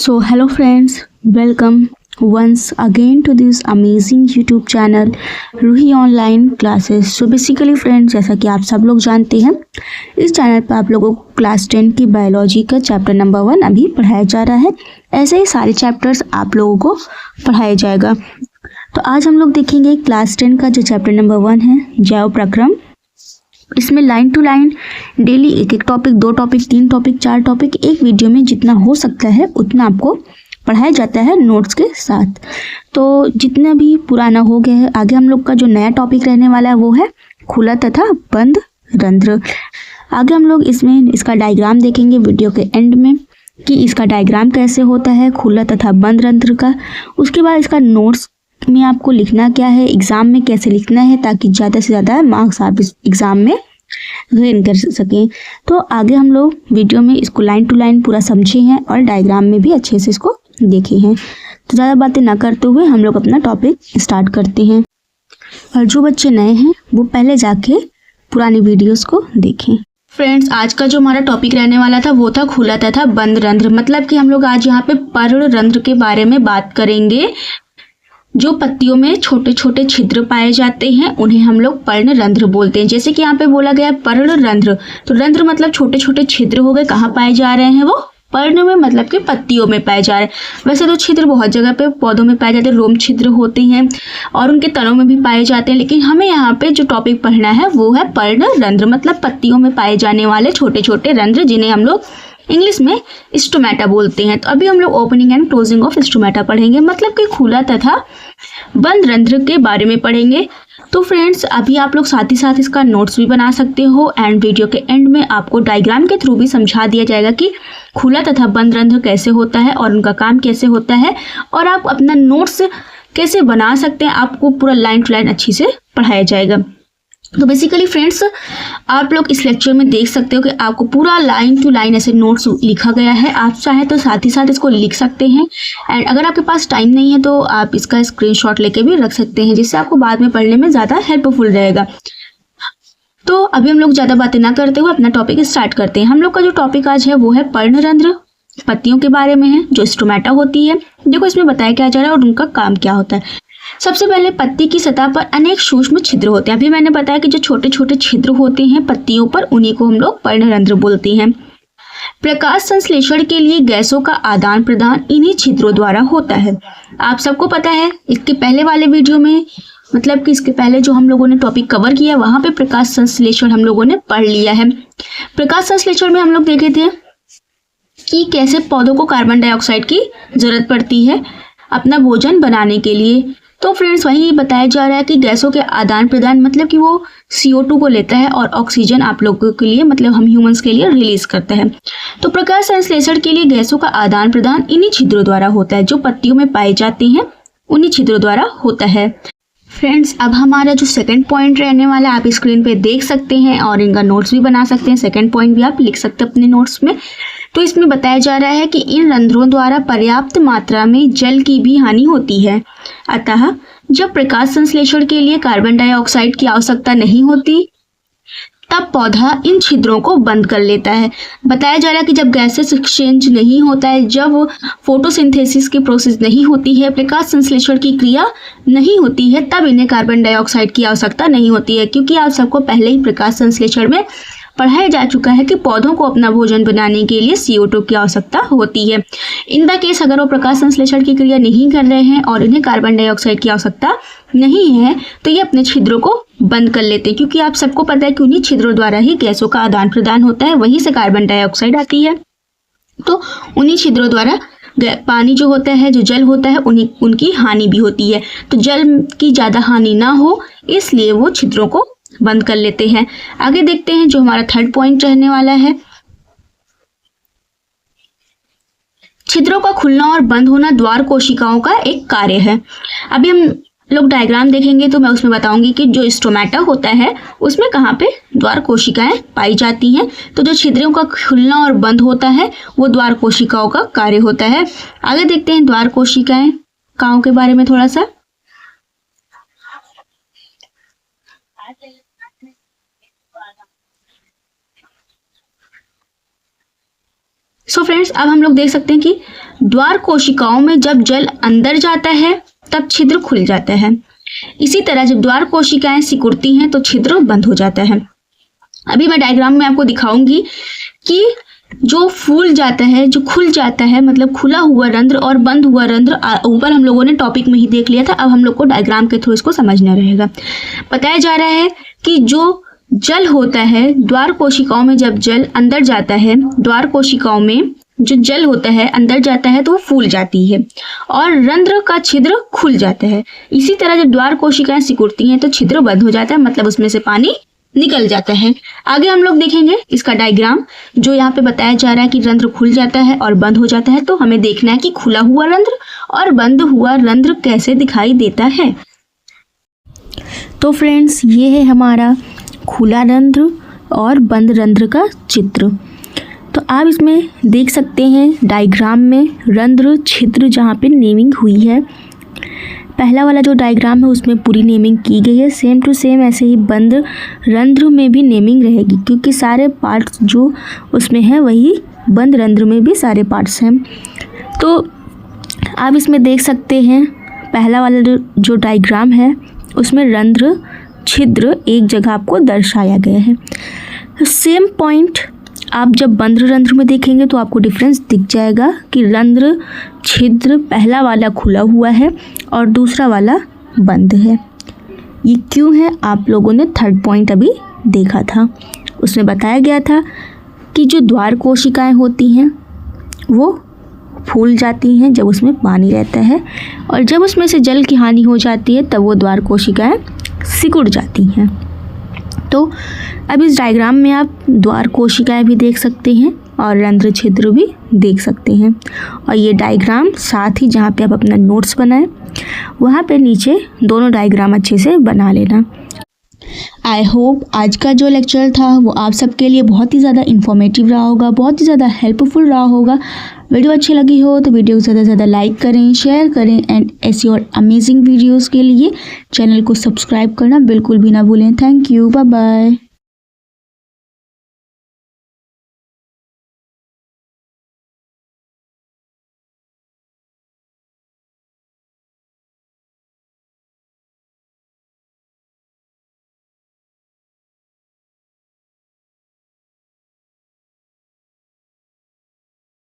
So hello friends, welcome once again to this amazing YouTube channel Roohi online classes. So basically friends, जैसा कि आप सब लोग जानते हैं, इस चैनल पर आप लोगों को क्लास 10 की बायोलॉजी का चैप्टर नंबर 1 अभी पढ़ाया जा रहा है। ऐसे ही सारे चैप्टर्स आप लोगों को पढ़ाया जाएगा। तो आज हम लोग देखेंगे क्लास 10 का जो चैप्टर नंबर 1 है, जैव प्रक्रम। इसमें लाइन टू लाइन डेली एक एक टॉपिक, 2 टॉपिक, 3 टॉपिक, 4 टॉपिक एक वीडियो में जितना हो सकता है उतना आपको पढ़ाया जाता है नोट्स के साथ। तो जितना भी पुराना हो गया है, आगे हम लोग का जो नया टॉपिक रहने वाला है वो है खुला तथा बंद रंध्र। आगे हम लोग इसमें इसका डायग्राम देखेंगे वीडियो के एंड में कि इसका डायग्राम कैसे होता है खुला तथा बंद रंध्र का। उसके बाद इसका नोट्स में आपको लिखना क्या है, एग्ज़ाम में कैसे लिखना है, ताकि ज़्यादा से ज़्यादा मार्क्स आप इस एग्ज़ाम में गेन कर सकें। तो आगे हम लोग वीडियो में इसको लाइन टू लाइन पूरा समझे हैं और डायग्राम में भी अच्छे से इसको देखे हैं। तो ज़्यादा बातें ना करते हुए हम लोग अपना टॉपिक स्टार्ट करते हैं। और जो बच्चे नए हैं वो पहले जाके पुरानी वीडियोस को देखें। फ्रेंड्स, आज का जो हमारा टॉपिक रहने वाला था वो था खुला तथा बंद रंध्र। मतलब कि हम लोग आज यहाँ पे पर्ण रंध्र के बारे में बात करेंगे। जो पत्तियों में छोटे छोटे छिद्र पाए जाते हैं उन्हें हम लोग पर्ण रंध्र बोलते हैं। जैसे कि यहाँ पे बोला गया है पर्ण रंध्र, तो रंध्र मतलब छोटे छोटे छिद्र हो गए। कहाँ पाए जा रहे हैं वो? पर्ण में, मतलब कि पत्तियों में पाए जा रहे हैं। वैसे तो छिद्र बहुत जगह पे पौधों में पाए जाते हैं, रोम छिद्र होते हैं और उनके तनों में भी पाए जाते हैं। लेकिन हमें यहाँ पे जो टॉपिक पढ़ना है वो है पर्ण रंध्र, मतलब पत्तियों में पाए जाने वाले छोटे छोटे रंध्र, जिन्हें हम लोग इंग्लिश में स्टोमेटा बोलते हैं। तो अभी हम लोग opening and closing of stomata पढ़ेंगे, मतलब कि खुला तथा बंद रंध्र के बारे में पढ़ेंगे। तो फ्रेंड्स, अभी आप लोग साथ ही साथ इसका नोट्स भी बना सकते हो एंड वीडियो के एंड में आपको डायग्राम के थ्रू भी समझा दिया जाएगा कि खुला तथा बंद रंध्र कैसे होता है और उनका काम कैसे होता है और आप अपना नोट्स कैसे बना सकते हैं। आपको पूरा लाइन टू लाइन अच्छी से पढ़ाया जाएगा। तो बेसिकली फ्रेंड्स, आप लोग इस लेक्चर में देख सकते हो कि आपको पूरा लाइन टू लाइन ऐसे नोट्स लिखा गया है। आप चाहें तो साथ ही साथ इसको लिख सकते हैं एंड अगर आपके पास टाइम नहीं है तो आप इसका स्क्रीनशॉट लेके भी रख सकते हैं, जिससे आपको बाद में पढ़ने में ज़्यादा हेल्पफुल रहेगा। तो अभी हम लोग ज़्यादा बातें ना करते हुए अपना टॉपिक स्टार्ट करते हैं। हम लोग का जो टॉपिक आज है वो है पर्ण रंध्र, पत्तियों के बारे में है, जो स्टोमेटा होती है। देखो इसमें बताया क्या जा रहा है और उनका काम क्या होता है। सबसे पहले पत्ती की सतह पर अनेक सूक्ष्म छिद्र होते हैं। अभी मैंने बताया कि जो छोटे छोटे छिद्र होते हैं पत्तियों पर, उन्हीं को हम लोग पर्णरंध्र बोलते हैं। प्रकाश संश्लेषण के लिए गैसों का आदान प्रदान इन्हीं छिद्रों द्वारा होता है। आप सबको पता है, इसके पहले वाले वीडियो में, मतलब कि इसके पहले जो हम लोगों ने टॉपिक कवर किया वहां पे प्रकाश संश्लेषण हम लोगों ने पढ़ लिया है। प्रकाश संश्लेषण में हम लोग देखे थे कि कैसे पौधों को कार्बन डाइऑक्साइड की जरूरत पड़ती है अपना भोजन बनाने के लिए। तो फ्रेंड्स, वही बताया जा रहा है कि गैसों के आदान प्रदान, मतलब कि वो CO2 को लेता है और ऑक्सीजन आप लोगों के लिए, मतलब हम ह्यूमंस के लिए रिलीज करता है। तो प्रकाश संश्लेषण के लिए गैसों का आदान प्रदान इन्हीं छिद्रों द्वारा होता है, जो पत्तियों में पाए जाते हैं उन्हीं छिद्रों द्वारा होता है। फ्रेंड्स, अब हमारा जो सेकंड पॉइंट रहने वाला है आप स्क्रीन पे देख सकते हैं और इनका नोट्स भी बना सकते हैं। सेकंड पॉइंट भी आप लिख सकते हैं अपने नोट्स में। तो इसमें बताया जा रहा है कि इन रंध्रों द्वारा पर्याप्त मात्रा में जल की भी हानि होती है। अतः जब प्रकाश संश्लेषण के लिए कार्बन डाइऑक्साइड की आवश्यकता नहीं होती तब पौधा इन छिद्रों को बंद कर लेता है। बताया जा रहा है कि जब गैसेस एक्सचेंज नहीं होता है, जब फोटोसिंथेसिस की प्रोसेस नहीं होती है, प्रकाश संश्लेषण की क्रिया नहीं होती है, तब इन्हें कार्बन डाइऑक्साइड की आवश्यकता नहीं होती है। क्योंकि आप सबको पहले ही प्रकाश संश्लेषण में पढ़ाया जा चुका है कि पौधों को अपना भोजन बनाने के लिए CO2 की आवश्यकता होती है। इन द केस अगर वो प्रकाश संश्लेषण की क्रिया नहीं कर रहे हैं और इन्हें कार्बन डाइऑक्साइड की आवश्यकता नहीं है तो ये अपने छिद्रों को बंद कर लेते हैं। क्योंकि आप सबको पता है कि उन्हीं छिद्रों द्वारा ही गैसों का आदान प्रदान होता है, वहीं से कार्बन डाइऑक्साइड आती है। तो उन्हीं छिद्रों द्वारा पानी जो होता है, जो जल होता है, उनकी हानि भी होती है। तो जल की ज़्यादा हानि ना हो इसलिए वो छिद्रों को बंद कर लेते हैं। आगे देखते हैं जो हमारा थर्ड पॉइंट रहने वाला है। छिद्रों का खुलना और बंद होना द्वार कोशिकाओं का एक कार्य है। अभी हम लोग डायग्राम देखेंगे तो मैं उसमें बताऊंगी कि जो स्टोमेटा होता है उसमें कहाँ पे द्वार कोशिकाएं पाई जाती हैं। तो जो छिद्रों का खुलना और बंद होता है वो द्वार कोशिकाओं का कार्य होता है। आगे देखते हैं द्वार कोशिकाएं काओं के बारे में थोड़ा सा। सो फ्रेंड्स, अब हम लोग देख सकते हैं कि द्वार कोशिकाओं में जब जल अंदर जाता है तब छिद्र खुल जाता है। इसी तरह जब द्वार कोशिकाएं सिकुड़ती हैं तो छिद्र बंद हो जाता है। अभी मैं डायग्राम में आपको दिखाऊंगी कि जो फूल जाता है, जो खुल जाता है, मतलब खुला हुआ रंध्र और बंद हुआ रंध्र ऊपर हम लोगों ने टॉपिक में ही देख लिया था। अब हम लोग को डायग्राम के थ्रू इसको समझना रहेगा। बताया जा रहा है कि जो जल होता है द्वार कोशिकाओं में, जब जल अंदर जाता है, द्वार कोशिकाओं में जो जल होता है अंदर जाता है तो वो फूल जाती है और रंध्र का छिद्र खुल जाता है। इसी तरह जब द्वार कोशिकाएं सिकुड़ती हैं तो छिद्र बंद हो जाता है, मतलब उसमें से पानी निकल जाता है। आगे हम लोग देखेंगे इसका डायग्राम, जो यहाँ पे बताया जा रहा है कि रंध्र खुल जाता है और बंद हो जाता है। तो हमें देखना है कि खुला हुआ रंध्र और बंद हुआ रंध्र कैसे दिखाई देता है। तो फ्रेंड्स, ये है हमारा खुला रंध्र और बंद रंध्र का चित्र। तो आप इसमें देख सकते हैं डायग्राम में रंध्र छिद्र जहाँ पे नेमिंग हुई है। पहला वाला जो डायग्राम है उसमें पूरी नेमिंग की गई है। सेम टू सेम ऐसे ही बंद रंध्र में भी नेमिंग रहेगी, क्योंकि सारे पार्ट्स जो उसमें हैं वही बंद रंध्र में भी सारे पार्ट्स हैं। तो आप इसमें देख सकते हैं पहला वाला जो डायग्राम है उसमें रंध्र छिद्र एक जगह आपको दर्शाया गया है। तो सेम पॉइंट आप जब बंद रंध्र में देखेंगे तो आपको डिफरेंस दिख जाएगा कि रंध्र छिद्र पहला वाला खुला हुआ है और दूसरा वाला बंद है। ये क्यों है? आप लोगों ने थर्ड पॉइंट अभी देखा था, उसमें बताया गया था कि जो द्वार कोशिकाएं होती हैं वो फूल जाती हैं जब उसमें पानी रहता है, और जब उसमें से जल की हानि हो जाती है तब वो द्वार कोशिकाएं सिकुड़ जाती हैं। तो अब इस डायग्राम में आप द्वार कोशिकाएं भी देख सकते हैं और रंध्र छिद्र भी देख सकते हैं। और ये डायग्राम साथ ही जहाँ पे आप अपना नोट्स बनाएं वहाँ पे नीचे दोनों डायग्राम अच्छे से बना लेना। आई होप आज का जो लेक्चर था वो आप सबके लिए बहुत ही ज़्यादा इन्फॉर्मेटिव रहा होगा, बहुत ही ज़्यादा हेल्पफुल रहा होगा। वीडियो अच्छी लगी हो तो वीडियो को ज़्यादा से ज़्यादा लाइक करें, शेयर करें एंड ऐसी और अमेजिंग वीडियोस के लिए चैनल को सब्सक्राइब करना बिल्कुल भी ना भूलें। Thank you, bye bye.